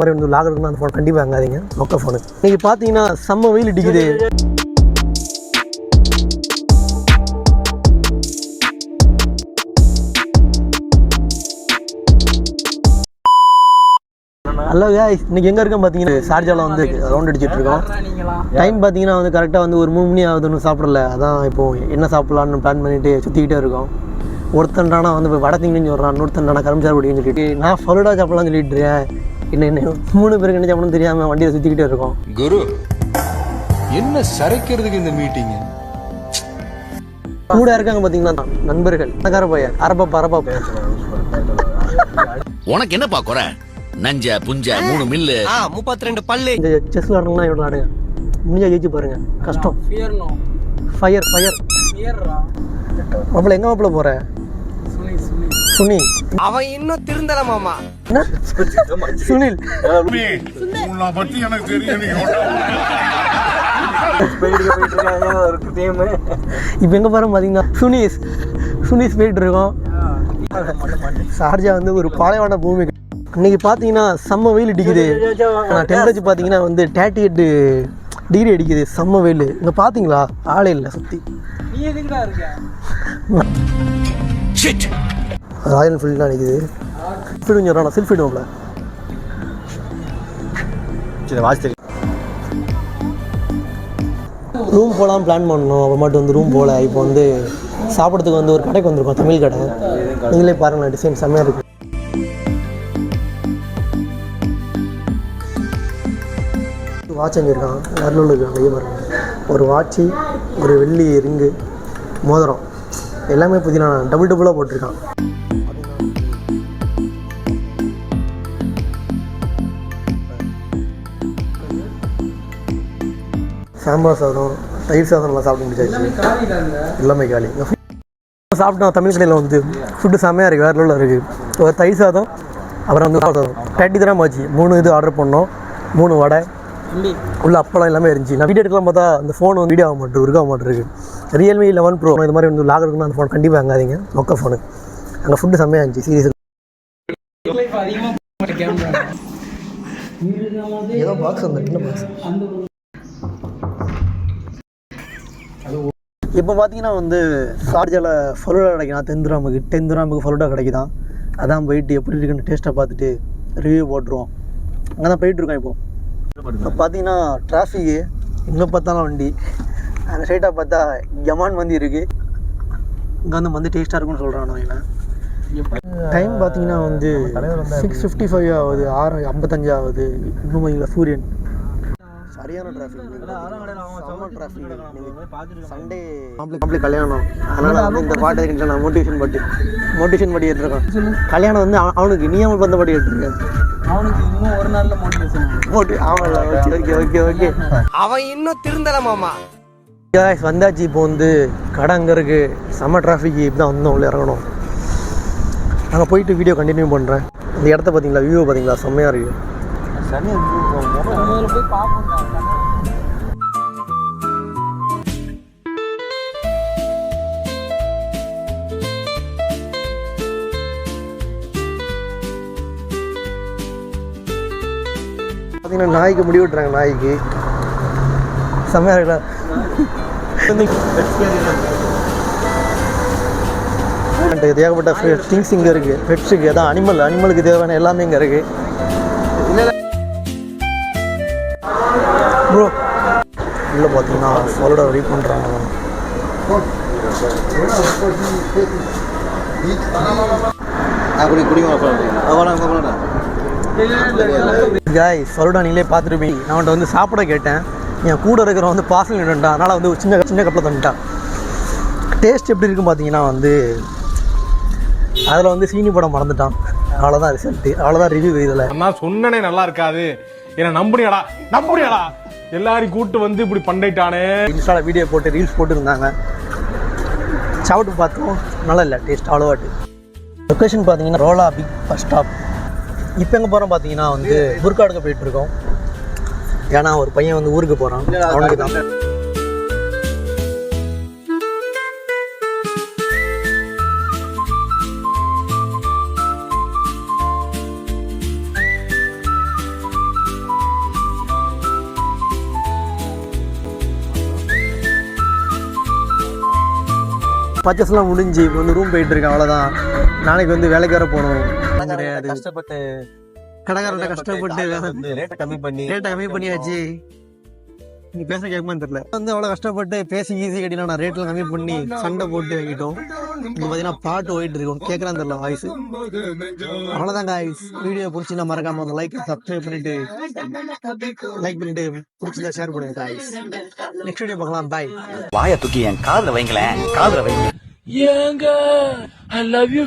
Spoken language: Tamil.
மாதிரி வந்து லாக் இருக்குன்னா அந்த ஃபோன் கண்டிப்பாக வாங்காதீங்க. மொக்க ஃபோனு. இன்னைக்கு பார்த்தீங்கன்னா செம்ம வெயில் அடிக்குது. ஹலோ காய்ஸ், இன்னைக்கு எங்கே இருக்கோம் பார்த்தீங்கன்னா ஷார்ஜாவில் வந்து ரவுண்ட் அடிச்சுட்டு இருக்கோம். டைம் பார்த்தீங்கன்னா வந்து கரெக்டாக வந்து ஒரு 3 மணி ஆகுதுன்னு சாப்பிடல. அதான் இப்போது என்ன சாப்பிட்லான்னு பிளான் பண்ணிட்டு சுற்றிக்கிட்டே இருக்கோம். ஒருத்தன்டானா வந்து இப்போ வடை திங்கன்னு சொல்கிறான், இன்னொருத்தன்டானா கரும்பு பிடிக்குன்னு சொல்லிட்டு நான் ஃபலூடா சாப்பிடலாம்னு சொல்லிட்டு இருக்கேன். என்ன 3 பேருக்கு என்ன சாப்பிடணும்னு தெரியாமல் வண்டியில் சுற்றிக்கிட்டே இருக்கோம். குரு என்ன சரைக்கிறதுக்கு இந்த மீட்டிங் கூட இருக்காங்க பார்த்தீங்கன்னா நண்பர்கள். நகார பையன் அரப்பா உனக்கு என்ன பாக்குற நஞ்ச புஞ்ச 3 மில்லு 32 பல்லு. இந்த செஸ் விளாடணும்னா எவ்வளோ ஆடுங்க முடிஞ்சா ஜெயிச்சு பாருங்க. கஷ்டம். ஃபயர் மாப்பிள்ள எங்க மாப்பிள்ள போற? சுனி அவன் இன்னும் திருந்தல மாமா. என்ன சுனில் பத்தி எனக்கு தெரியும். இப்போ எங்க பாருங்க பார்த்தீங்கன்னா சுனிஸ் போயிட்டு இருக்கோம். ஷார்ஜா வந்து ஒரு பாலைவன பூமி. இன்னைக்கு பார்த்தீங்கன்னா செம்ம வெயில் அடிக்குது. டெம்பரேச்சர் பார்த்தீங்கன்னா வந்து 38 டிகிரி அடிக்குது. செம்ம வெயில். இங்கே பார்த்தீங்களா ஆளே இல்லை சுற்றி. ராயல் என்ஃபீல்டு தான் அடிக்குது. ஃபீல்டு கொஞ்சம் வரானா செல்ஃபி எடுவோம்ல. ரூம் போகலாம் பிளான் பண்ணோம். அப்புறமாட்டு வந்து ரூம் போகல. இப்போ வந்து சாப்பிட்றதுக்கு வந்து ஒரு கடைக்கு வந்திருக்கோம், தமிழ் கடை. நீங்களே பாருங்களேன், டிசைன் செம்மையாக இருக்குது. வாட்ச் அங்கிருக்கான், நல்லூரில் இருக்கான். கையை பாருங்க, ஒரு வாட்சி, ஒரு வெள்ளி ரிங்கு, மோதிரம் எல்லாமே பார்த்தீங்கன்னா டபுளாக போட்டிருக்கான். சாம்பார் சாதம், தயிர் சாதம்லாம் சாப்பிட முடிச்சாச்சு. எல்லாமே காலி. சாப்பிட்டோம் தமிழ் கடையில் வந்து ஃபுட்டு செம்மையாக இருக்குது, வேறு லெவலில் இருக்குது. ஒரு தயிர் சாதம், அப்புறம் வந்து சாதம் 30 கிராம் ஆச்சு. 3 இது ஆர்டர் பண்ணோம், 3 வடை உள்ள அப்பளம் எல்லாமே இருந்துச்சு. நான் வீடியோ எடுக்கலாம் பார்த்தா அந்த ஃபோன் வந்து வீடியோ ஆக மாட்டேருக்கு. Realme 11 Pro இது மாதிரி வந்து லாக் இருக்குன்னா அந்த ஃபோன் கண்டிப்பாக வாங்காதீங்க. மொக்க ஃபோனு. அங்கே ஃபுட்டு செம்மையாக இருந்துச்சு. சீரியஸ் ஏதோ பாக்ஸ் அந்த என்ன பாக்ஸ். இப்போ பார்த்தீங்கன்னா வந்து ஷார்ஜாவில் ஃபலூடா கிடைக்குதான். 10 கிராமுக்கு ஃபலூடா கிடைக்குதான். அதான் போயிட்டு எப்படி இருக்குன்னு டேஸ்ட்டை பார்த்துட்டு ரிவ்யூ போட்டுருவோம். அங்கே தான் போயிட்டுருக்கோம். இப்போ பார்த்தீங்கன்னா டிராஃபிக்கு எங்கே பார்த்தாலும் வண்டி. அந்த ஸ்ட்ரைட்டாக பார்த்தா ஜமான் மந்தி இருக்குது. இங்கே வந்து மந்தி டேஸ்ட்டாக இருக்குன்னு சொல்கிறான். நான் டைம் பார்த்தீங்கன்னா வந்து 6:55 ஆகுது, 6:55 ஆகுது. இன்னும் இல்லை சூரியன். சரியான டிராஃபிக். சண்டே மாப்பிள்ளை கல்யாணம், அதனால் வந்து இந்த பாட்டு இருக்குன்னு நான் மோட்டிவேஷன் பாட்டு எடுத்துருக்கேன். கல்யாணம் வந்து அவனுக்கு நீ அவன் பாட்டு எடுத்துருக்கேன். அவனுக்கு இன்னும் ஒரு நாள்ல ஓகே. அவன் இன்னும் திருந்தல மாமா. வந்தாச்சு. இப்போ வந்து கடை அங்கே இருக்குது. செம்ம டிராஃபிக். இப்படி தான் வந்தோம், உள்ள இறங்கணும். அங்கே போயிட்டு வீடியோ கண்டினியூ பண்ணுறேன். இந்த இடத்த பார்த்தீங்களா, வியூ பார்த்தீங்களா, செம்மையாக இருக்குது. போய் பார்ப்போம். பார்த்தீங்கன்னா நாய்க்கு முடி விட்டுறாங்க. நாய்க்கு செம்மையாக இருக்குல்ல. ஏகப்பட்ட திங்ஸ் இங்கே இருக்குது. பெட்ஸுக்கு அதான் அனிமலுக்கு தேவையான எல்லாமே இங்கே இருக்குது. ப்ரோ உள்ளே பார்த்தீங்கன்னா ஃபலூடா ரெடி பண்ணுறாங்க. காய்ஸ் ஃபலூடா நீங்களே பார்த்துருப்பீங்க. நான் அவன்கிட்ட வந்து சாப்பிட கேட்டேன். என் கூட இருக்கிறவன் வந்து பார்சல் நின்றுட்டான். அதனால் வந்து சின்ன கப்பில் தந்துட்டான். டேஸ்ட் எப்படி இருக்குன்னு பார்த்தீங்கன்னா வந்து அதில் வந்து சீனி படம் மறந்துட்டான். அவ்வளோதான் ரிசல்ட்டு, அவ்வளோதான் ரிவ்யூ. இதில் நான் சொன்னனே நல்லா இருக்காது, என்ன நம்புறியாடா எல்லாரையும் கூட்டு வந்து இப்படி பண்ணிட்டானே. இன்ஸ்டாவில் வீடியோ போட்டு ரீல்ஸ் போட்டுருந்தாங்க. சாப்பிட்டு பார்த்தோம், நல்லா இல்லை டேஸ்ட் அவ்வளோவாட்டு. லொக்கேஷன் பார்த்தீங்கன்னா ரோலா பிக் பஸ் ஸ்டாப். இப்போ எங்கே போகிறோம் பார்த்தீங்கன்னா வந்து புர்காடுக்கு போயிட்டுருக்கோம். ஏன்னா ஒரு பையன் வந்து ஊருக்கு போகிறான், அவனுக்கு தான். பர்ச்சேஸ்லாம் முடிஞ்சு இப்போ வந்து ரூம் போயிட்டு இருக்கேன். அவ்வளோதான். நாளைக்கு வந்து வேலைக்கு வர போகணும். கிடையாது, கஷ்டப்பட்டு கடைக்காரர்கிட்ட கஷ்டப்பட்டு ரேட்டை கம்மி பண்ணி ரேட்டை கம்மி பண்ணியாச்சு. நீ பேச கேட்குமான்னு தெரியல. வந்து அவ்வளோ கஷ்டப்பட்டு பேசி ஈஸி கட்டினா நான் ரேட்டில் கம்மி பண்ணி சண்டை போட்டு வாங்கிட்டோம். இப்போ பார்த்தீங்கன்னா பாட்டு போயிட்டு இருக்கோம். கேட்குறான்னு தெரியல வாய்ஸ். அவ்வளோதான் காய்ஸ். வீடியோ பிடிச்சினா மறக்காம ஒரு லைக் சப்ஸ்கிரைப் பண்ணிட்டு பிடிச்சிருந்தா ஷேர் பண்ணுங்க காய்ஸ். நெக்ஸ்ட் வீடியோ பார்க்கலாம். பாய். வாயை தூக்கி என் காதுல வைங்களேன், காதுல வைங்க. ஏங்க ஐ லவ் யூ